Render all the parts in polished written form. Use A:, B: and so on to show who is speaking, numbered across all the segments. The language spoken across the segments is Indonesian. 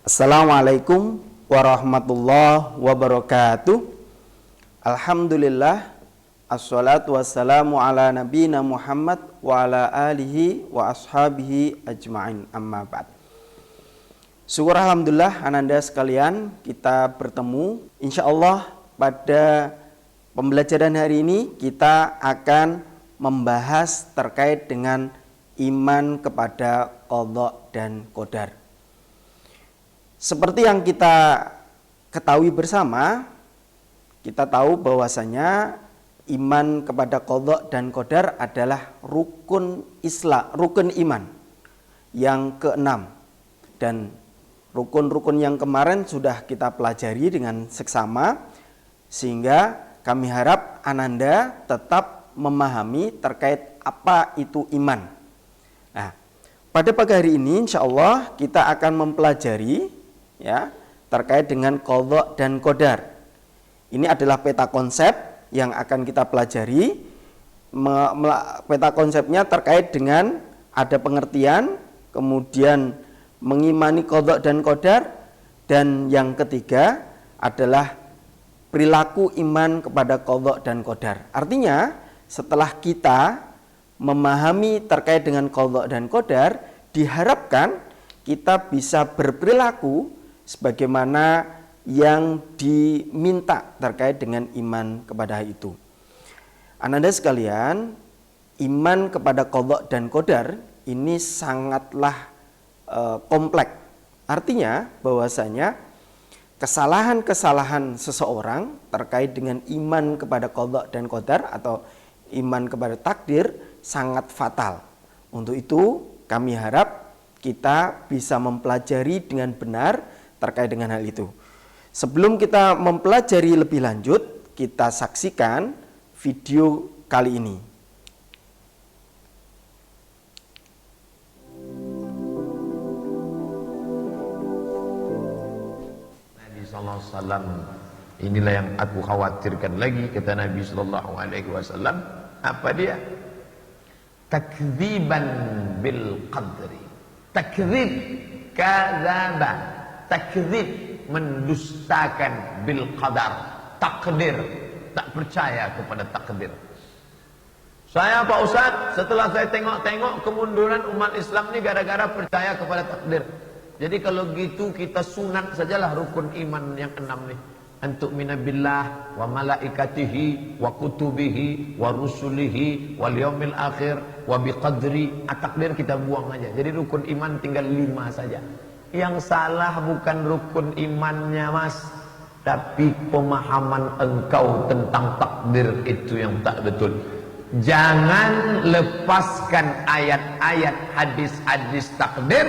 A: Assalamualaikum warahmatullahi wabarakatuh. Alhamdulillah, assalatu wassalamu ala nabiyina Muhammad wa ala alihi wa ashabihi ajma'in, amma ba'd. Syukur alhamdulillah ananda sekalian, kita bertemu insyaallah pada pembelajaran hari ini. Kita akan membahas terkait dengan iman kepada qadha dan qadar. Seperti yang kita ketahui bersama, kita tahu bahwasanya iman kepada qadha dan qadar adalah rukun Islam, rukun iman yang keenam. Dan rukun-rukun yang kemarin sudah kita pelajari dengan seksama, sehingga kami harap ananda tetap memahami terkait apa itu iman. Nah, pada pagi hari ini insya Allah kita akan mempelajari terkait dengan qadha dan qadar. Ini adalah peta konsep yang akan kita pelajari. Peta konsepnya terkait dengan ada pengertian, kemudian mengimani qadha dan qadar, dan yang ketiga adalah perilaku iman kepada qadha dan qadar. Artinya setelah kita memahami terkait dengan qadha dan qadar, diharapkan kita bisa berperilaku sebagaimana yang diminta terkait dengan iman kepada itu. Ananda sekalian, iman kepada qadha dan qadar ini sangatlah kompleks. Artinya bahwasanya kesalahan-kesalahan seseorang terkait dengan iman kepada qadha dan qadar atau iman kepada takdir sangat fatal. Untuk itu kami harap kita bisa mempelajari dengan benar terkait dengan hal itu. Sebelum kita mempelajari lebih lanjut, kita saksikan video kali ini.
B: Nabi sallallahu alaihi wasallam, inilah yang aku khawatirkan lagi, kata Nabi sallallahu alaihi wasallam. Apa dia? Takdziban bil qadri. Takdzib, kadzaba. Takdzib, mendustakan bil qadar, takdir, tak percaya kepada takdir. Saya Pak Ustaz, setelah saya tengok-tengok kemunduran umat Islam ini gara-gara percaya kepada takdir. Jadi kalau gitu kita sunat sajalah rukun iman yang 6 nih. Antuk minabillah wa malaikatihi wa kutubihi wa rusulihi wal yaumil akhir wa biqadri. Takdir kita buang aja. Jadi rukun iman tinggal 5 saja. Yang salah bukan rukun imannya mas, tapi pemahaman engkau tentang takdir itu yang tak betul. Jangan lepaskan ayat-ayat hadis-hadis takdir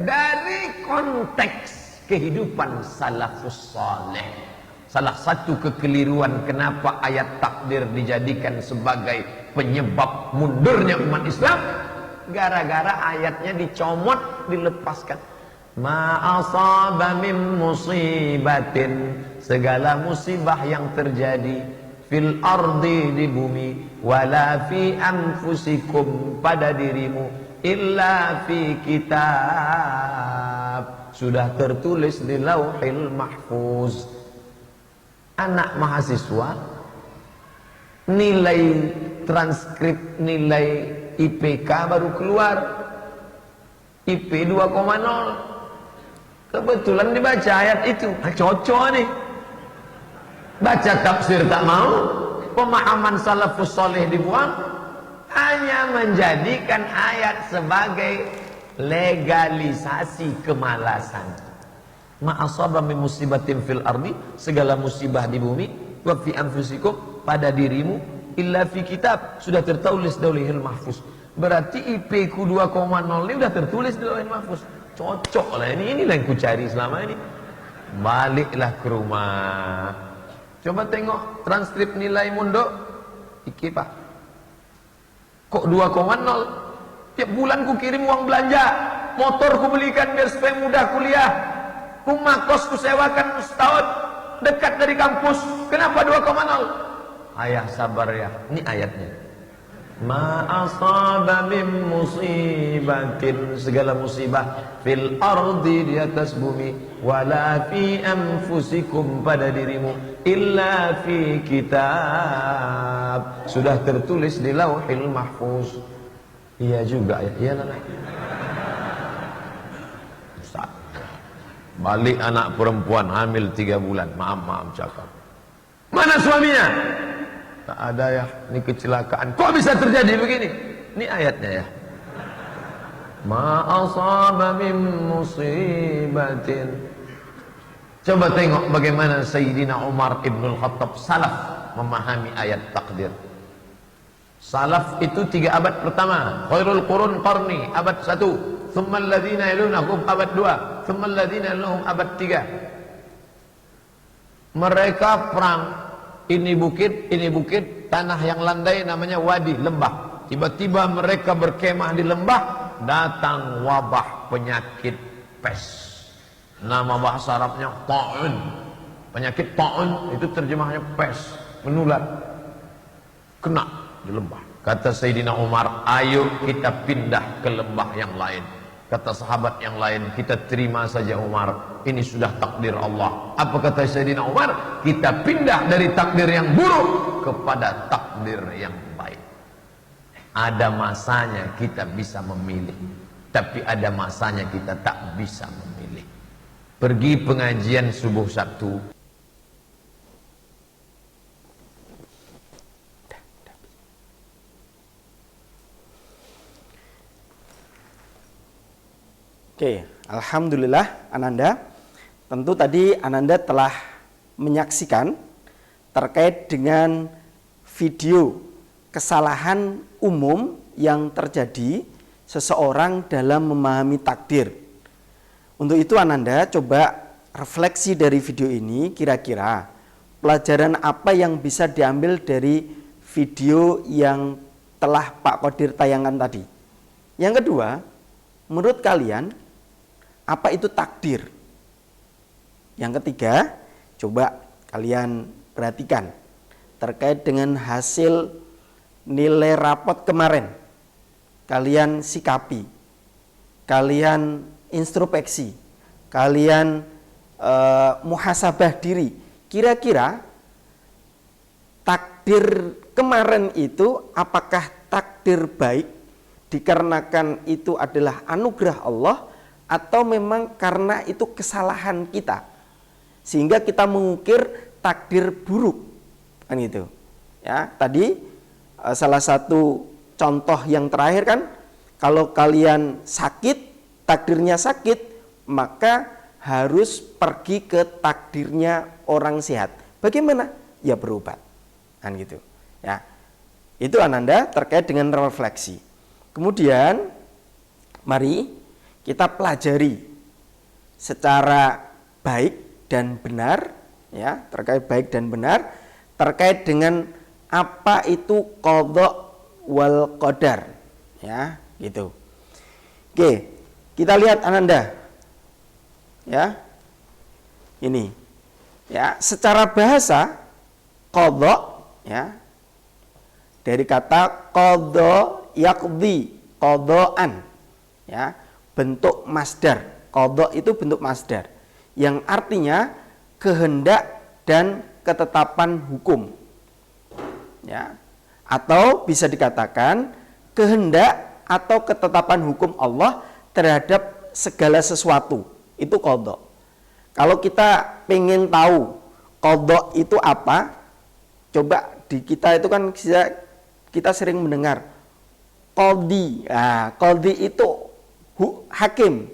B: dari konteks kehidupan salafus saleh. Salah satu kekeliruan kenapa ayat takdir dijadikan sebagai penyebab mundurnya umat Islam, gara-gara ayatnya dicomot, dilepaskan. Ma asaba min musibatin, segala musibah yang terjadi, fil ardi, di bumi, wala fi anfusikum, pada dirimu, illa fi kitab, sudah tertulis di lauhil mahfuz. Anak mahasiswa nilai transkrip, nilai IPK baru keluar, IP 2,0. Kebetulan dibaca ayat itu, cocok nih. Baca tafsir tak mau, pemahaman salafus saleh dibuang, hanya menjadikan ayat sebagai legalisasi kemalasan. Ma asaba min musibatin fil ardi, segala musibah di bumi, wa fi anfusikum, pada dirimu, illa fi kitab, sudah tertulis di lauhil mahfuz. Berarti IP ku 2,0 ini sudah tertulis di lauhil mahfuz. Cocok lah, inilah yang ku cari selama ini. Baliklah ke rumah, coba tengok transkrip nilai mondok iki pak, kok 2,0. Tiap bulan ku kirim uang belanja, motor ku belikan biar supaya mudah kuliah, rumah kos ku sewakan setahun dekat dari kampus, kenapa 2,0? Ayah sabar ya, ini ayatnya. Ma asaba min musibatin, segala musibah, fil ardi, di atas bumi, wala fi anfusikum, pada dirimu, illa fi kitab, sudah tertulis di lauhil mahfuz. Iya juga ya, iya nana. Ustaz, balik anak perempuan hamil 3 bulan, maaf cakap, mana suaminya? Tak ada ya, ini kecelakaan. Kok bisa terjadi begini? Ini ayatnya ya. Ma asaba min musibatin. Coba tengok bagaimana Sayyidina Umar ibn Khattab salaf memahami ayat takdir. Salaf itu 3 abad pertama. Khairul qurun qarni, abad 1. Thumma alladhina yalunahum, abad 2. Thumma alladhina yalunahum, abad 3. Mereka perang. Ini bukit, tanah yang landai namanya wadi, lembah. Tiba-tiba mereka berkemah di lembah, datang wabah penyakit pes. Nama bahasa Arabnya ta'un. Penyakit ta'un itu terjemahnya pes, menular. Kena di lembah. Kata Sayyidina Umar, ayo kita pindah ke lembah yang lain. Kata sahabat yang lain, kita terima saja Umar, ini sudah takdir Allah. Apa kata Sayyidina Umar? Kita pindah dari takdir yang buruk kepada takdir yang baik. Ada masanya kita bisa memilih, tapi ada masanya kita tak bisa memilih. Pergi pengajian subuh Sabtu,
A: oke, alhamdulillah Ananda. Tentu tadi Ananda telah menyaksikan terkait dengan video kesalahan umum yang terjadi seseorang dalam memahami takdir. Untuk itu Ananda coba refleksi dari video ini, kira-kira pelajaran apa yang bisa diambil dari video yang telah Pak Qadir tayangkan tadi. Yang kedua, menurut kalian apa itu takdir? Yang ketiga, coba kalian perhatikan terkait dengan hasil nilai rapot kemarin. Kalian sikapi, kalian introspeksi, kalian muhasabah diri. Kira-kira takdir kemarin itu apakah takdir baik dikarenakan itu adalah anugerah Allah, atau memang karena itu kesalahan kita sehingga kita mengukir takdir buruk, kan gitu ya. Tadi salah satu contoh yang terakhir kan, kalau kalian sakit, takdirnya sakit, maka harus pergi ke takdirnya orang sehat. Bagaimana? Ya berobat, kan gitu ya. Itu Ananda terkait dengan refleksi. Kemudian mari kita pelajari secara baik dan benar ya, terkait baik dan benar terkait dengan apa itu qadha wal qadar ya, gitu. Oke, kita lihat Ananda ya. Ini ya, secara bahasa qadha ya, dari kata qadha yaqdi, qadhaan ya, bentuk masdar. Qadha itu bentuk masdar yang artinya kehendak dan ketetapan hukum ya, atau bisa dikatakan kehendak atau ketetapan hukum Allah terhadap segala sesuatu. Itu qadha. Kalau kita pengen tahu qadha itu apa, coba di kita itu kan kita sering mendengar qadhi. Nah, qadhi itu hakim,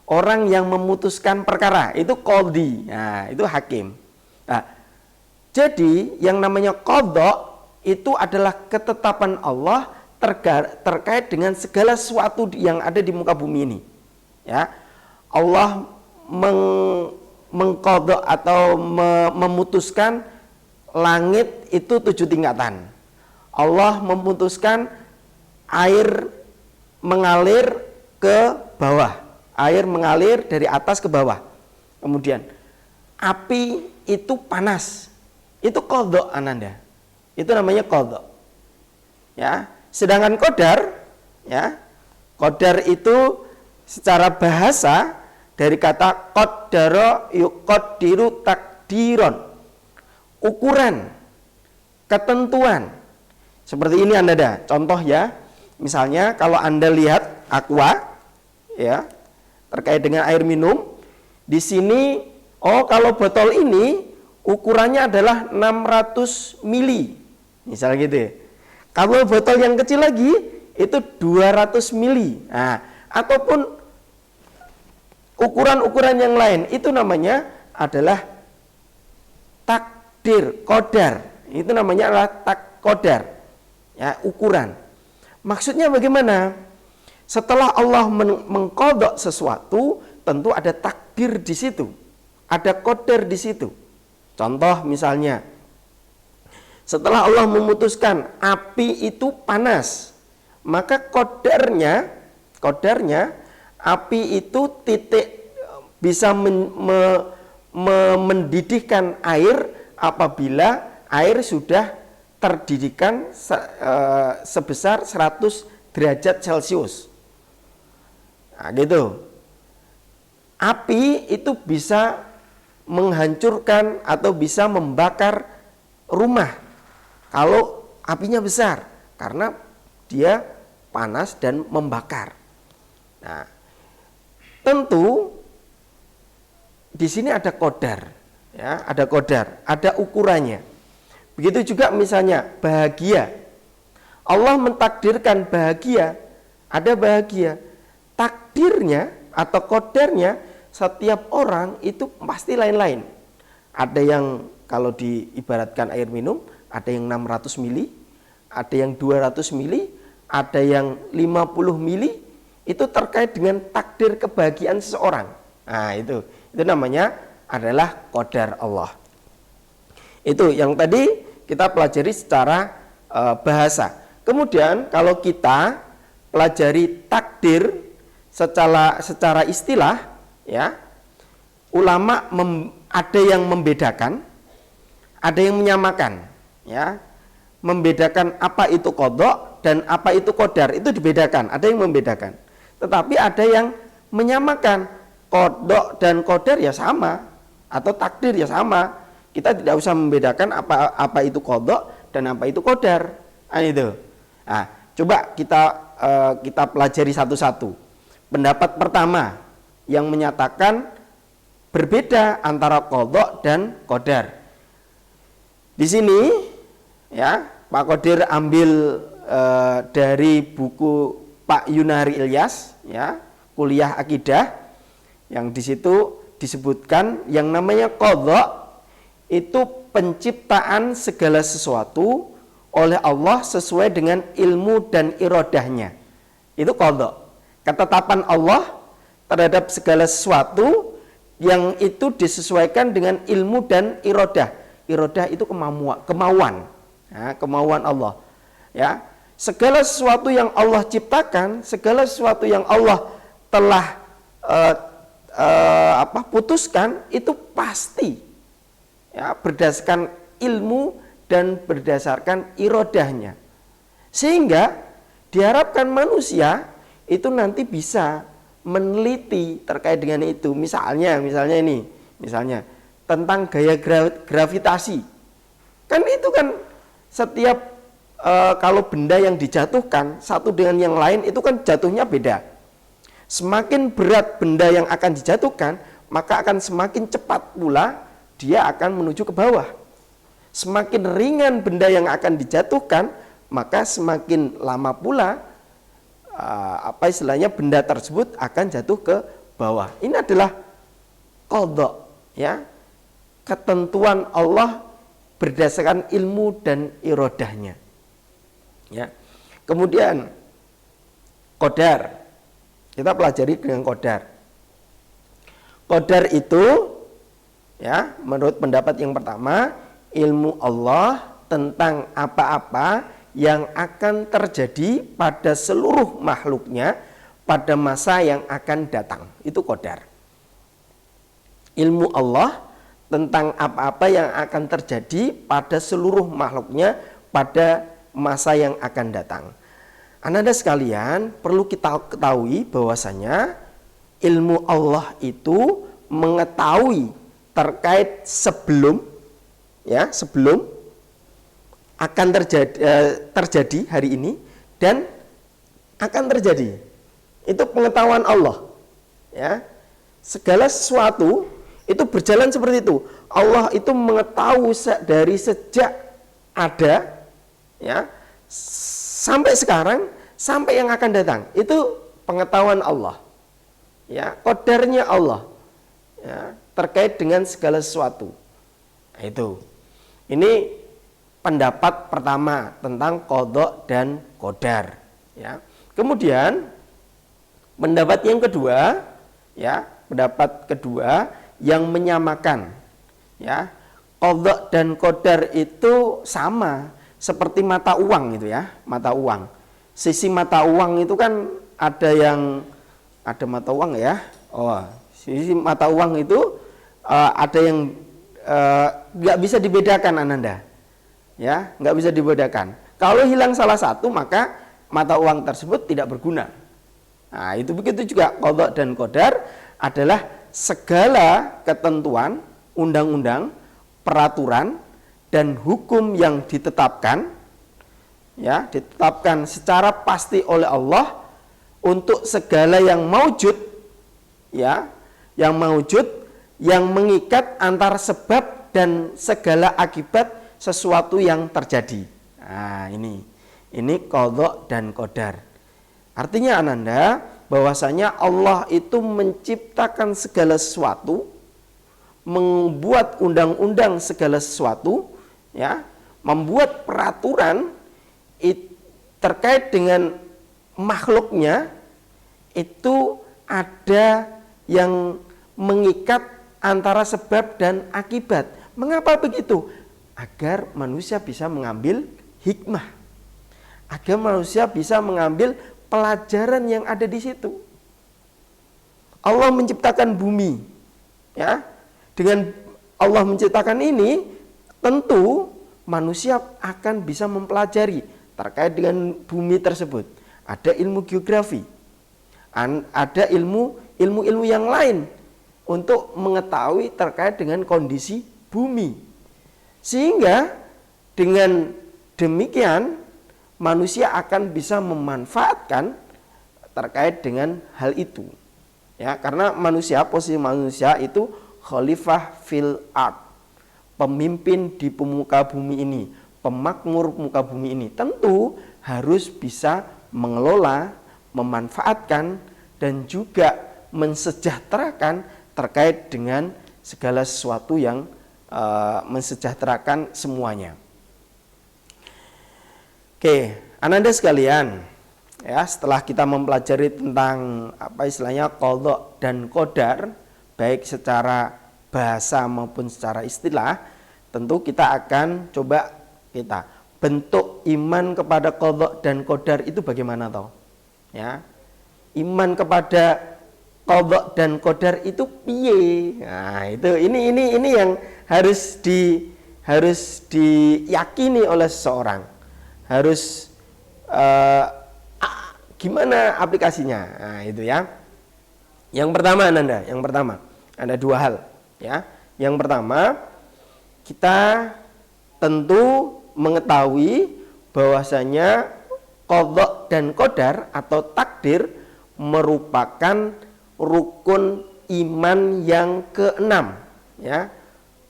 A: orang yang memutuskan perkara, itu qadhi. Nah, itu hakim. Nah, jadi yang namanya qadha itu adalah ketetapan Allah terkait dengan segala sesuatu yang ada di muka bumi ini. Ya, Allah mengqadha atau memutuskan langit itu 7 tingkatan. Allah memutuskan air mengalir ke bawah, air mengalir dari atas ke bawah. Kemudian api itu panas, itu qadha Ananda. Itu namanya qadha. Ya, sedangkan qadar, ya, qadar itu secara bahasa dari kata qaddara yuqaddiru takdiron, ukuran, ketentuan. Seperti ini Anda ada contoh ya. Misalnya kalau Anda lihat aqua, ya, terkait dengan air minum, di sini kalau botol ini ukurannya adalah 600 mili. Misal gitu ya. Kalau botol yang kecil lagi itu 200 mili. Nah, ataupun ukuran-ukuran yang lain itu namanya adalah takdir, qadar. Itu namanya adalah qadar. Ya, ukuran. Maksudnya bagaimana? Setelah Allah mengqadha sesuatu, tentu ada takdir di situ. Ada qadar di situ. Contoh misalnya, setelah Allah memutuskan api itu panas, maka qadarnya api itu bisa mendidihkan air apabila air sudah terdidihkan sebesar 100 derajat Celcius. Nah, gitu. Api itu bisa menghancurkan atau bisa membakar rumah kalau apinya besar karena dia panas dan membakar. Nah, tentu di sini ada qadar, ya, ada qadar, ada ukurannya. Begitu juga misalnya bahagia. Allah mentakdirkan bahagia, ada bahagia. Takdirnya atau qadarnya setiap orang itu pasti lain-lain. Ada yang kalau diibaratkan air minum, ada yang 600 mili, ada yang 200 mili, ada yang 50 mili. Itu terkait dengan takdir kebahagiaan seseorang. Nah, itu namanya adalah qadar Allah. Itu yang tadi kita pelajari secara bahasa. Kemudian kalau kita pelajari takdir secara istilah, ya, ulama ada yang membedakan, ada yang menyamakan, ya. Membedakan apa itu qadha dan apa itu qadar, itu dibedakan, ada yang membedakan. Tetapi ada yang menyamakan, qadha dan qadar ya sama, atau takdir ya sama. Kita tidak usah membedakan apa itu qadha dan apa itu qadar. Nah, itu. Nah, coba kita pelajari satu-satu. Pendapat pertama yang menyatakan berbeda antara qadha dan qadar. Di sini, ya, Pak Qadir ambil dari buku Pak Yunari Ilyas, ya, kuliah akidah, yang di situ disebutkan yang namanya qadha itu penciptaan segala sesuatu oleh Allah sesuai dengan ilmu dan iradahnya. Itu qadha. Ketetapan Allah terhadap segala sesuatu yang itu disesuaikan dengan ilmu dan iradah. Iradah itu kemauan. Ya, kemauan Allah. Ya, segala sesuatu yang Allah ciptakan, segala sesuatu yang Allah telah putuskan itu pasti, ya, berdasarkan ilmu dan berdasarkan iradahnya. Sehingga diharapkan manusia itu nanti bisa meneliti terkait dengan itu. Misalnya tentang gaya gravitasi. Kan itu kan setiap kalau benda yang dijatuhkan satu dengan yang lain itu kan jatuhnya beda. Semakin berat benda yang akan dijatuhkan, maka akan semakin cepat pula dia akan menuju ke bawah. Semakin ringan benda yang akan dijatuhkan, maka semakin lama pula benda tersebut akan jatuh ke bawah. Ini adalah qadha, ya, ketentuan Allah berdasarkan ilmu dan iradahnya. Ya. Kemudian qadar. Kita pelajari dengan qadar. Qadar itu, ya, menurut pendapat yang pertama, ilmu Allah tentang apa-apa yang akan terjadi pada seluruh makhluknya pada masa yang akan datang. Itu qadar. Ilmu Allah tentang apa-apa yang akan terjadi pada seluruh makhluknya pada masa yang akan datang. Ananda sekalian, perlu kita ketahui bahwasanya ilmu Allah itu mengetahui terkait sebelum akan terjadi hari ini dan akan terjadi. Itu pengetahuan Allah. Ya. Segala sesuatu itu berjalan seperti itu. Allah itu mengetahui dari sejak ada, ya, sampai sekarang, sampai yang akan datang. Itu pengetahuan Allah. Ya, qadarnya Allah. Ya, terkait dengan segala sesuatu. Nah, itu. Ini pendapat pertama tentang qadha dan qadar. Ya. Kemudian pendapat yang kedua, ya, pendapat kedua yang menyamakan, ya, qadha dan qadar itu sama seperti mata uang itu, ya, mata uang. Sisi mata uang itu kan ada mata uang, ya. Oh, sisi mata uang itu ada yang nggak bisa dibedakan, Ananda, ya, nggak bisa dibedakan. Kalau hilang salah satu maka mata uang tersebut tidak berguna. Nah, itu begitu juga qadha dan qadar adalah segala ketentuan, undang-undang, peraturan dan hukum yang ditetapkan, ya, ditetapkan secara pasti oleh Allah untuk segala yang maujud, ya, yang maujud, yang mengikat antar sebab dan segala akibat sesuatu yang terjadi. Nah, ini qadha dan qadar. Artinya Ananda, bahwasanya Allah itu menciptakan segala sesuatu, membuat undang-undang segala sesuatu, ya, membuat peraturan terkait dengan makhluknya, itu ada yang mengikat antara sebab dan akibat. Mengapa begitu? Agar manusia bisa mengambil hikmah, agar manusia bisa mengambil pelajaran yang ada di situ. Allah menciptakan bumi, ya. Dengan Allah menciptakan ini, tentu manusia akan bisa mempelajari terkait dengan bumi tersebut. Ada ilmu geografi, ada ilmu yang lain untuk mengetahui terkait dengan kondisi bumi. Sehingga dengan demikian manusia akan bisa memanfaatkan terkait dengan hal itu. Ya, karena posisi manusia itu khalifah fil ard, pemimpin di muka bumi ini, pemakmur muka bumi ini. Tentu harus bisa mengelola, memanfaatkan dan juga mensejahterakan terkait dengan segala sesuatu yang mensejahterakan semuanya. Oke, Ananda sekalian, ya, setelah kita mempelajari tentang qadha dan qadar, baik secara bahasa maupun secara istilah, tentu kita akan coba bentuk iman kepada qadha dan qadar itu bagaimana toh? Ya. Iman kepada qadha dan qadar itu piye? Nah, itu ini yang harus diyakini oleh seseorang. Harus gimana aplikasinya? Nah, itu ya. Yang pertama ada dua hal, ya. Yang pertama, kita tentu mengetahui bahwasanya qadha dan qadar atau takdir merupakan rukun iman yang keenam, ya.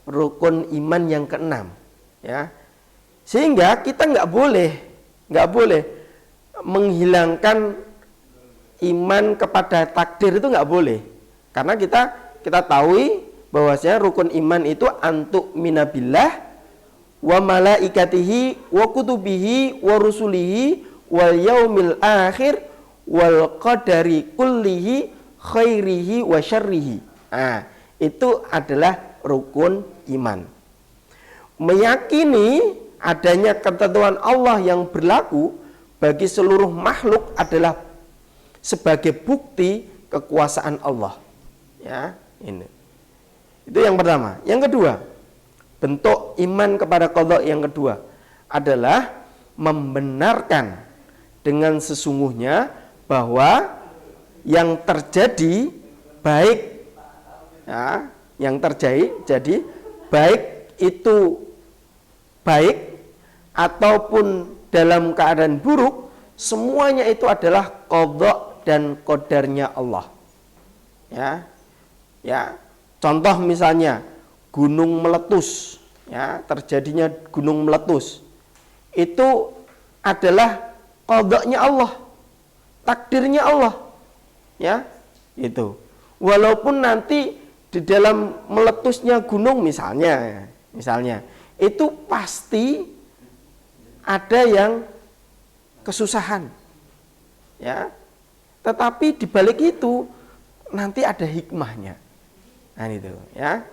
A: Rukun iman yang keenam, ya. Sehingga kita nggak boleh menghilangkan iman kepada takdir, itu nggak boleh. Karena kita tahu bahwasanya rukun iman itu antuk minabillah wa malaikatihi wa kutubihi wa rusulihi wal yaumil akhir wal qadari kullihi khairihi wa syarrihi. Nah, itu adalah rukun iman. Meyakini adanya ketentuan Allah yang berlaku bagi seluruh makhluk adalah sebagai bukti kekuasaan Allah. Ya, ini. Itu yang pertama. Yang kedua, bentuk iman kepada qadha yang kedua adalah membenarkan dengan sesungguhnya bahwa yang terjadi baik, ya, yang terjadi baik itu baik ataupun dalam keadaan buruk, semuanya itu adalah qadha dan qadarnya Allah. Ya, contoh misalnya gunung meletus, ya, terjadinya gunung meletus, itu adalah qadha-nya Allah, takdirnya Allah, ya, itu. Walaupun nanti di dalam meletusnya gunung misalnya itu pasti ada yang kesusahan, ya. Tetapi di balik itu nanti ada hikmahnya. Nah itu, ya.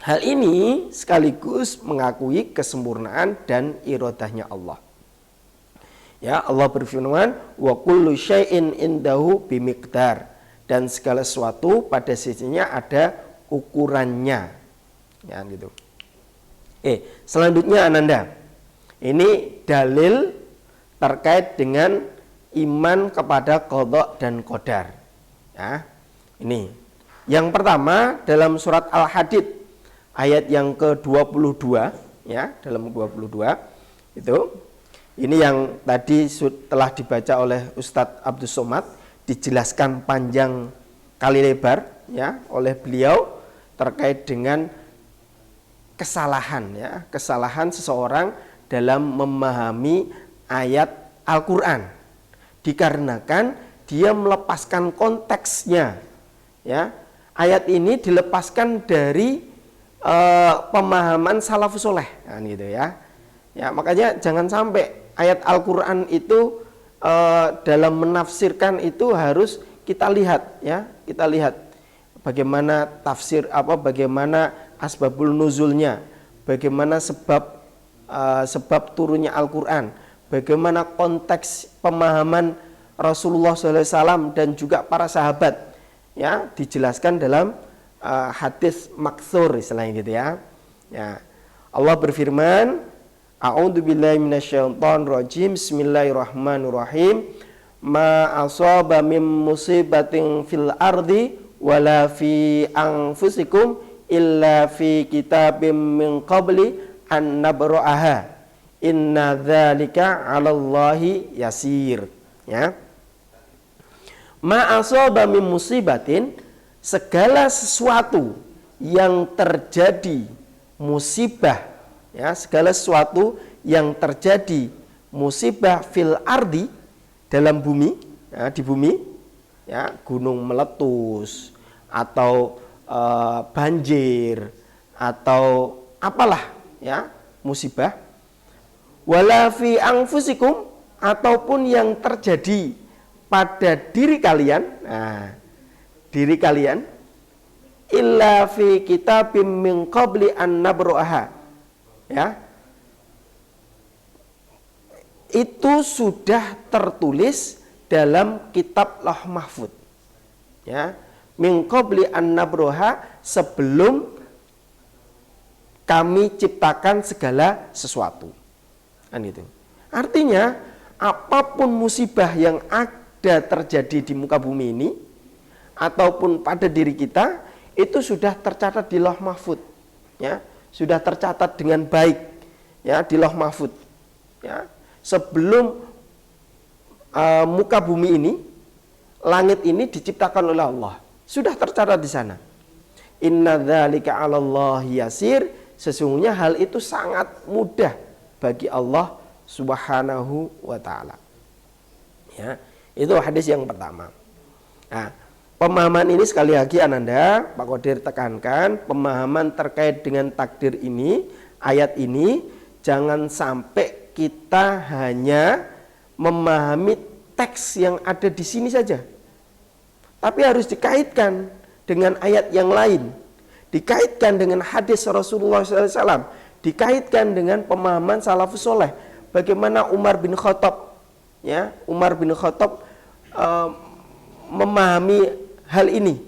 A: Hal ini sekaligus mengakui kesempurnaan dan iradahnya Allah. Ya, Allah berfirman, wa kullu syai'in indahu bimiqdar, dan segala sesuatu pada sisinya ada ukurannya. Ya, gitu. Selanjutnya Ananda. Ini dalil terkait dengan iman kepada qadha dan qadar. Ya. Ini. Yang pertama dalam surat Al-Hadid ayat yang ke-22, ya, dalam 22 itu. Ini yang tadi telah dibaca oleh Ustadz Abdus Somad, dijelaskan panjang kali lebar, ya, oleh beliau terkait dengan kesalahan, ya, kesalahan seseorang dalam memahami ayat Al-Quran dikarenakan dia melepaskan konteksnya, ya. Ayat ini dilepaskan dari pemahaman salafus soleh, nah, gitu, ya. Ya, makanya jangan sampai ayat Al-Quran itu dalam menafsirkan itu harus kita lihat, ya, kita lihat bagaimana tafsir, bagaimana asbabul nuzulnya, bagaimana sebab turunnya Al-Quran, bagaimana konteks pemahaman Rasulullah SAW dan juga para sahabat, ya, dijelaskan dalam hadis maksur istilahnya, gitu, ya. Ya, Allah berfirman, a'udzubillahi minasyaitonirrajim, bismillahirrahmanirrahim, ma asaba min musibatin fil ardi wala fi anfusikum illa fi kitabim min qabli an nabra'aha inna dzalika 'alallahi yasir, ya. Ma asaba min musibatin, segala sesuatu yang terjadi musibah, ya, segala sesuatu yang terjadi musibah fil ardi, dalam bumi, ya, di bumi, ya, gunung meletus atau banjir atau apalah, ya, musibah, wala fi anfusikum, ataupun yang terjadi pada diri kalian, nah, diri kalian, illa fi kitabim min qabli an nabra'aha, ya, itu sudah tertulis dalam kitab Lauh Mahfud, ya, min qabli an nabra'aha, sebelum kami ciptakan segala sesuatu, kan itu. Artinya apapun musibah yang ada terjadi di muka bumi ini ataupun pada diri kita, itu sudah tercatat di Lauh Mahfud, ya, sudah tercatat dengan baik, ya, di Lauh Mahfud, ya. Sebelum muka bumi ini, langit ini diciptakan oleh Allah, sudah tercatat di sana. Inna dzalika 'alallahi yasir, sesungguhnya hal itu sangat mudah bagi Allah Subhanahu wa taala. Ya, itu hadis yang pertama. Nah, pemahaman ini sekali lagi Ananda, Pak Qadir tekankan, pemahaman terkait dengan takdir ini, ayat ini, jangan sampai kita hanya memahami teks yang ada di sini saja, tapi harus dikaitkan dengan ayat yang lain, dikaitkan dengan hadis Rasulullah SAW, dikaitkan dengan pemahaman salafus soleh. Bagaimana Umar bin Khattab, ya, Umar bin Khattab memahami hal ini,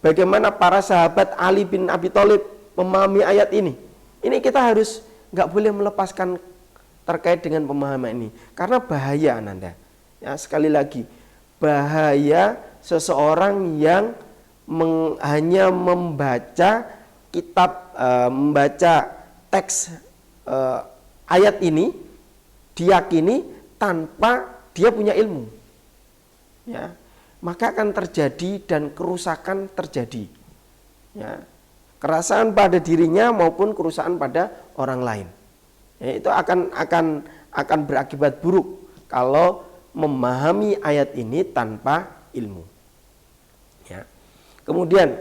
A: bagaimana para sahabat Ali bin Abi Thalib memahami ayat ini. Ini kita harus nggak boleh melepaskan terkait dengan pemahaman ini. Karena bahaya Ananda. Ya, sekali lagi, bahaya seseorang yang hanya membaca kitab, membaca teks ayat ini, diyakini tanpa dia punya ilmu. Ya, maka akan terjadi dan kerusakan terjadi. Ya, kerusakan pada dirinya maupun kerusakan pada orang lain. Ya, itu akan berakibat buruk kalau memahami ayat ini tanpa ilmu. Ya. Kemudian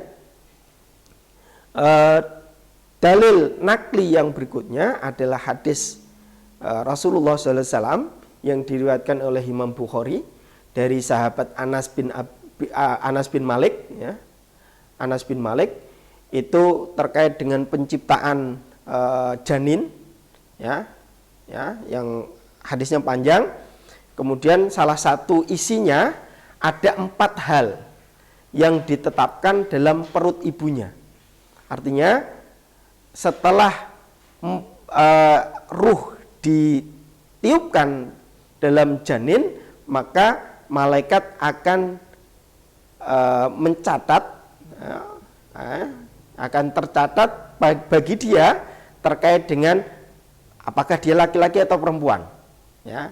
A: dalil nakli yang berikutnya adalah hadis Rasulullah SAW yang diriwayatkan oleh Imam Bukhari dari sahabat Anas bin Malik. Ya. Anas bin Malik itu terkait dengan penciptaan janin, ya, yang hadisnya panjang. Kemudian salah satu isinya ada 4 hal yang ditetapkan dalam perut ibunya. Artinya setelah ruh ditiupkan dalam janin, maka malaikat akan mencatat, akan tercatat bagi dia terkait dengan apakah dia laki-laki atau perempuan, ya,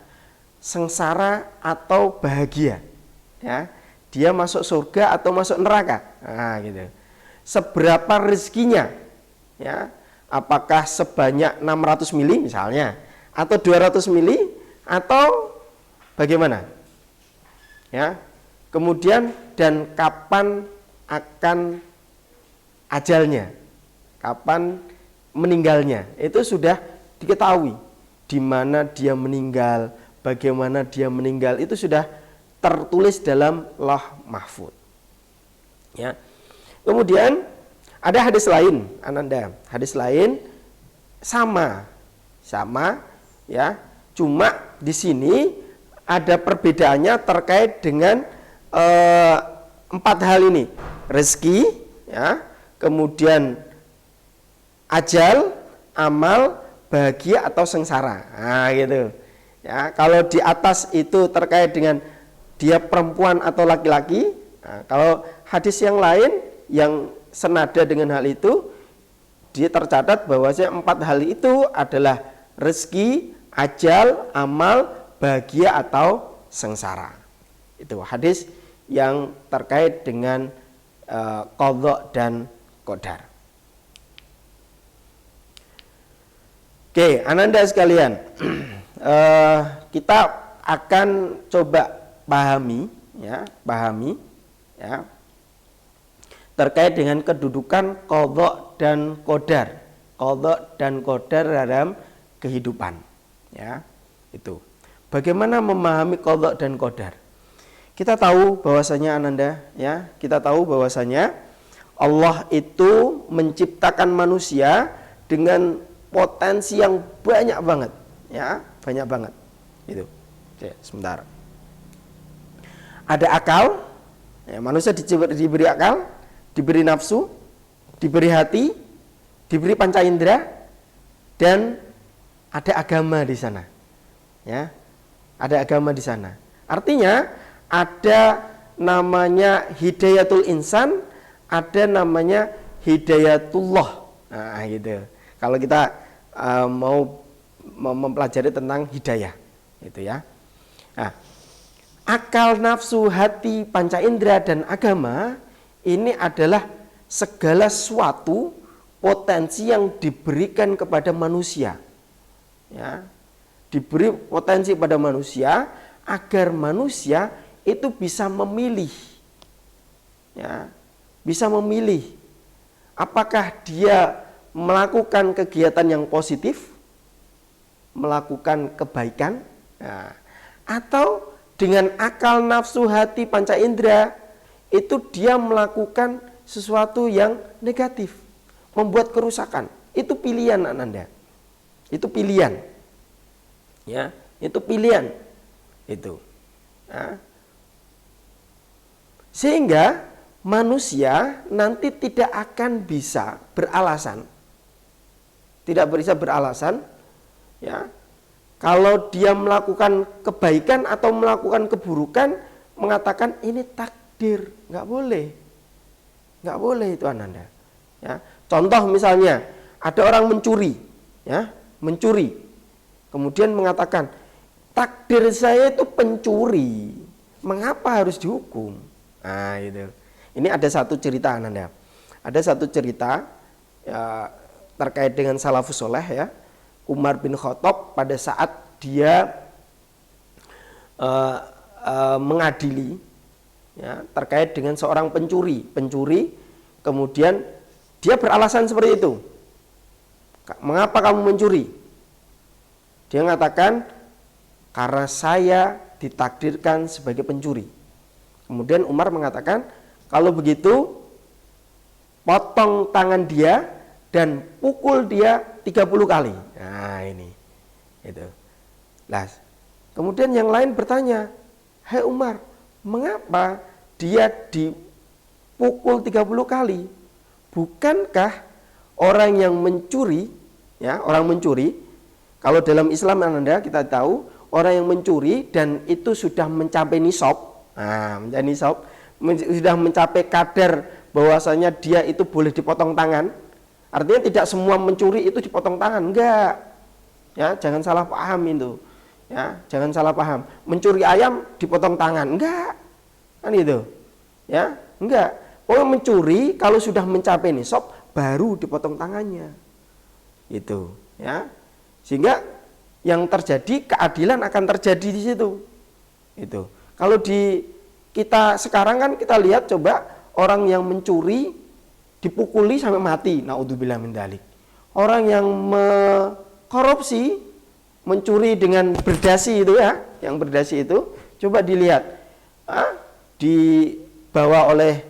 A: sengsara atau bahagia, ya, dia masuk surga atau masuk neraka, nah, gitu. Seberapa rezekinya, ya, apakah sebanyak 600 mili misalnya, atau 200 mili, atau bagaimana, ya. Kemudian dan kapan akan ajalnya, kapan meninggalnya, itu sudah diketahui. Di mana dia meninggal, bagaimana dia meninggal, itu sudah tertulis dalam Lauh Mahfuz. Ya. Kemudian ada hadis lain, Ananda. Hadis lain sama, ya. Cuma di sini ada perbedaannya terkait dengan 4 hal ini: rezeki, ya, kemudian ajal, amal, bahagia atau sengsara. Nah, gitu. Ya, kalau di atas itu terkait dengan dia perempuan atau laki-laki. Nah, kalau hadis yang lain yang senada dengan hal itu, dia tercatat bahwasanya 4 hal itu adalah rezeki, ajal, amal, bahagia atau sengsara. Itu hadis yang terkait dengan qadha dan qadar. Oke, Ananda sekalian, kita akan coba pahami, ya, terkait dengan kedudukan qadha dan qadar dalam kehidupan, ya. Itu. Bagaimana memahami qadha dan qadar? Kita tahu bahwasanya Ananda, ya, kita tahu bahwasanya Allah itu menciptakan manusia dengan potensi yang banyak banget, ya, banyak banget. Itu. Oke, sebentar. Ada akal, ya, manusia diberi akal, diberi nafsu, diberi hati, diberi panca indera, dan ada agama di sana, ya, ada agama di sana. Artinya ada namanya hidayatul insan, ada namanya hidayatullah. Nah, gitu. Kalau kita mau mempelajari tentang hidayah, gitu ya. Nah, akal, nafsu, hati, panca indera, dan agama ini adalah segala sesuatu potensi yang diberikan kepada manusia, ya, diberi potensi pada manusia agar manusia itu bisa memilih, ya, bisa memilih apakah dia melakukan kegiatan yang positif, melakukan kebaikan, ya, atau dengan akal, nafsu, hati, panca indera itu dia melakukan sesuatu yang negatif, membuat kerusakan. Itu pilihan Ananda. Itu pilihan. Ya, itu pilihan. Itu. Ya. Sehingga manusia nanti tidak akan bisa beralasan. Tidak bisa beralasan, ya, Kalau dia melakukan kebaikan atau melakukan keburukan, mengatakan ini takdir, nggak boleh. Nggak boleh itu Ananda. Ya. Contoh misalnya, ada orang mencuri, ya, mencuri. Kemudian mengatakan, takdir saya itu pencuri, mengapa harus dihukum? Nah itu. Ini ada satu cerita Ananda. Ada satu cerita ya, terkait dengan salafus soleh ya. Umar bin Khattab pada saat dia mengadili ya, terkait dengan seorang pencuri, kemudian dia beralasan seperti itu. Mengapa kamu mencuri? Dia mengatakan karena saya ditakdirkan sebagai pencuri. Kemudian Umar mengatakan kalau begitu potong tangan dia dan pukul dia 30 kali. Nah ini itu. Nah, kemudian yang lain bertanya, "Hai Umar, mengapa dia dipukul 30 kali? Bukankah orang yang mencuri, ya, orang mencuri, kalau dalam Islam Anda kita tahu orang yang mencuri dan itu sudah mencapai nisab, mencapai nisab, sudah mencapai kadar bahwasanya dia itu boleh dipotong tangan. Artinya tidak semua mencuri itu dipotong tangan, enggak. Ya, jangan salah paham itu. Ya, jangan salah paham. Mencuri ayam dipotong tangan, enggak. Kan itu. Ya, enggak. Orang mencuri kalau sudah mencapai nisab baru dipotong tangannya. Itu, ya. Sehingga yang terjadi keadilan akan terjadi di situ. Itu. Kalau di kita sekarang kan kita lihat coba orang yang mencuri dipukuli sampai mati, naudzubillah min dzalik. Orang yang korupsi, mencuri dengan berdasi itu ya, yang berdasi itu, coba dilihat, dibawa oleh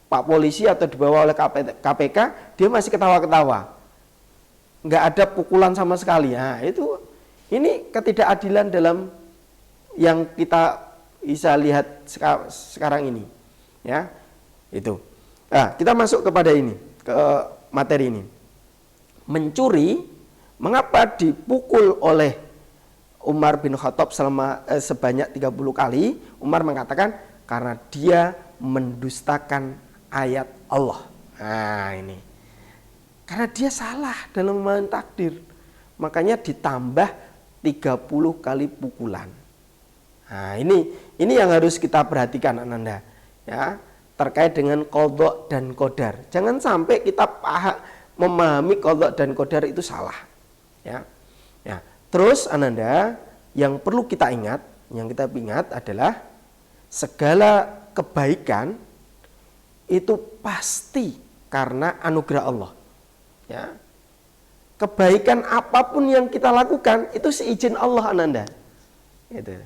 A: Pak Polisi atau dibawa oleh KPK, dia masih ketawa-ketawa, nggak ada pukulan sama sekali. Nah, ini ketidakadilan dalam yang kita bisa lihat sekarang ini, ya, itu. Nah, kita masuk kepada ini, ke materi ini. Mencuri, mengapa dipukul oleh Umar bin Khattab sebanyak 30 kali? Umar mengatakan karena dia mendustakan ayat Allah. Nah, ini. Karena dia salah dalam memahami takdir. Makanya ditambah 30 kali pukulan. Nah, ini yang harus kita perhatikan Ananda, ya. Terkait dengan qadha dan qadar. Jangan sampai kita memahami qadha dan qadar itu salah. Ya. Ya. Terus Ananda, yang perlu kita ingat adalah segala kebaikan itu pasti karena anugerah Allah. Ya. Kebaikan apapun yang kita lakukan itu seizin Allah Ananda. Gitu.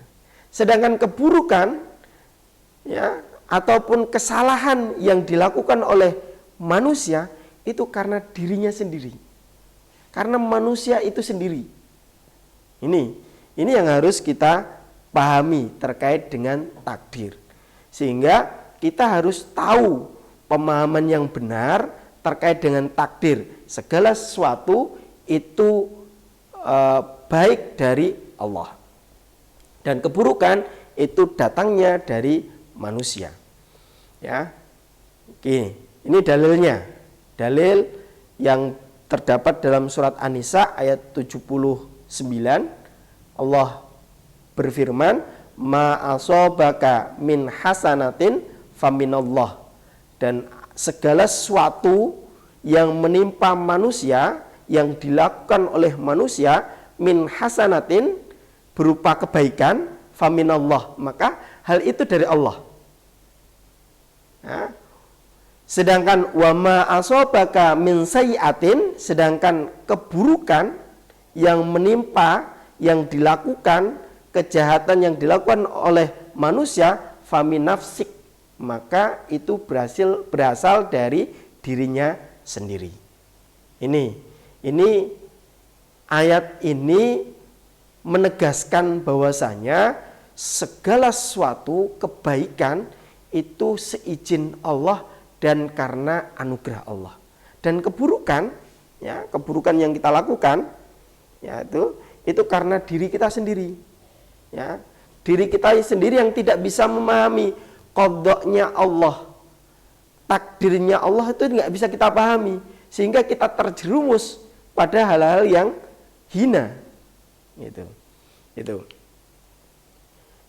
A: Sedangkan keburukan, ya, ataupun kesalahan yang dilakukan oleh manusia itu karena dirinya sendiri. Karena manusia itu sendiri. Ini yang harus kita pahami terkait dengan takdir. Sehingga kita harus tahu pemahaman yang benar terkait dengan takdir. Segala sesuatu itu baik dari Allah. Dan keburukan itu datangnya dari manusia. Ya. Oke, ini dalilnya. Dalil yang terdapat dalam surat An-Nisa ayat 79. Allah berfirman, "Ma asabaka min hasanatin faminallah." Dan segala sesuatu yang menimpa manusia, yang dilakukan oleh manusia, min hasanatin, berupa kebaikan, faminallah, maka hal itu dari Allah. Ya. Sedangkan wama asobaka min sayyi'atin, sedangkan keburukan yang menimpa, yang dilakukan, kejahatan yang dilakukan oleh manusia, faminafsik, maka itu berasal dari dirinya sendiri. Ini ayat ini menegaskan bahwasanya segala sesuatu kebaikan itu seizin Allah dan karena anugerah Allah. Dan keburukan, ya, keburukan yang kita lakukan, ya, itu karena diri kita sendiri. Ya, diri kita sendiri yang tidak bisa memahami qadha-nya Allah, takdirnya Allah itu nggak bisa kita pahami, sehingga kita terjerumus pada hal-hal yang hina. Itu.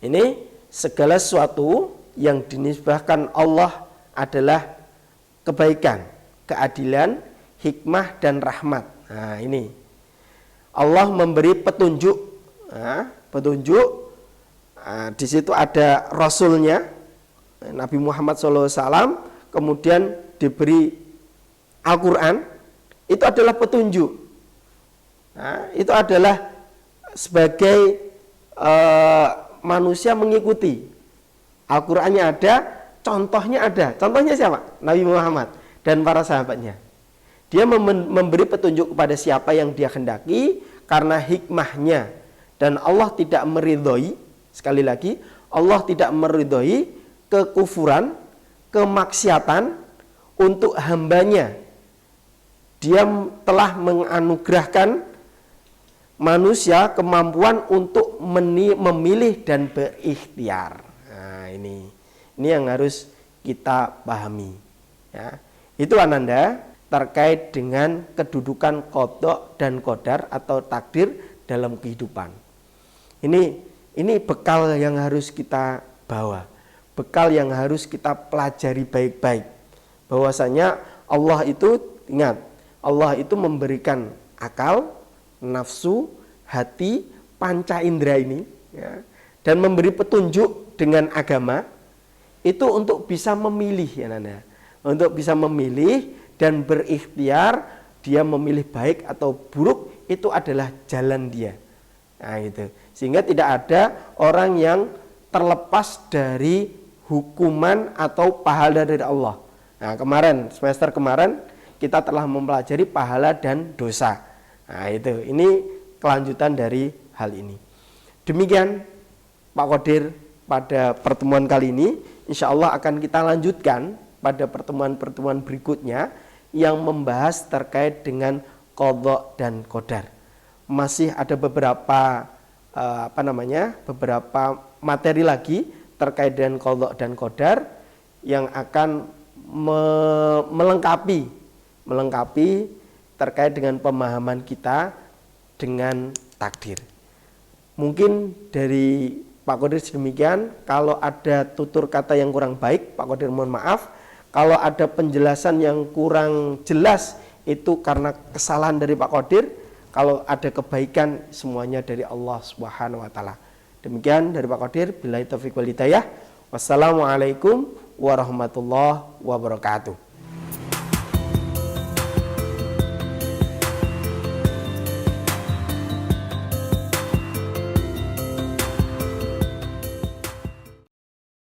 A: Ini segala sesuatu yang dinisbahkan Allah adalah kebaikan, keadilan, hikmah dan rahmat. Nah, ini Allah memberi petunjuk. Di situ ada Rasulnya Nabi Muhammad SAW, kemudian diberi Al-Quran. Itu adalah petunjuk. Itu adalah sebagai manusia mengikuti. Al-Qurannya ada, contohnya ada. Contohnya siapa? Nabi Muhammad dan para sahabatnya. Dia memberi petunjuk kepada siapa yang dia hendaki karena hikmahnya. Dan Allah tidak meridhoi, sekali lagi, Allah tidak meridhoi kekufuran, kemaksiatan untuk hambanya. Dia telah menganugerahkan manusia kemampuan untuk memilih dan berikhtiar. Nah, ini yang harus kita pahami. Ya. Itu Ananda terkait dengan kedudukan qadha dan qadar atau takdir dalam kehidupan. Ini bekal yang harus kita bawa, bekal yang harus kita pelajari baik-baik. Bahwasanya Allah itu, ingat, Allah itu memberikan akal, nafsu, hati, panca indera ini, ya, dan memberi petunjuk dengan agama itu untuk bisa memilih, ya Nanda, untuk bisa memilih dan berikhtiar. Dia memilih baik atau buruk, itu adalah jalan dia. Nah, itu. Sehingga tidak ada orang yang terlepas dari hukuman atau pahala dari Allah. Nah, semester kemarin kita telah mempelajari pahala dan dosa. Nah, itu. Ini kelanjutan dari hal ini. Demikian Pak Qadir pada pertemuan kali ini. Insya Allah akan kita lanjutkan pada pertemuan-pertemuan berikutnya yang membahas terkait dengan qadha dan qadar. Masih ada beberapa beberapa materi lagi terkait dengan qadha dan qadar yang akan melengkapi terkait dengan pemahaman kita dengan takdir. Mungkin dari Pak Qadir sedemikian. Kalau ada tutur kata yang kurang baik, Pak Qadir mohon maaf. Kalau ada penjelasan yang kurang jelas, itu karena kesalahan dari Pak Qadir. Kalau ada kebaikan, semuanya dari Allah Subhanahu wa Ta'ala. Demikian dari Pak Qadir. Billahi taufiq wal hidayah. Wassalamualaikum warahmatullahi wabarakatuh.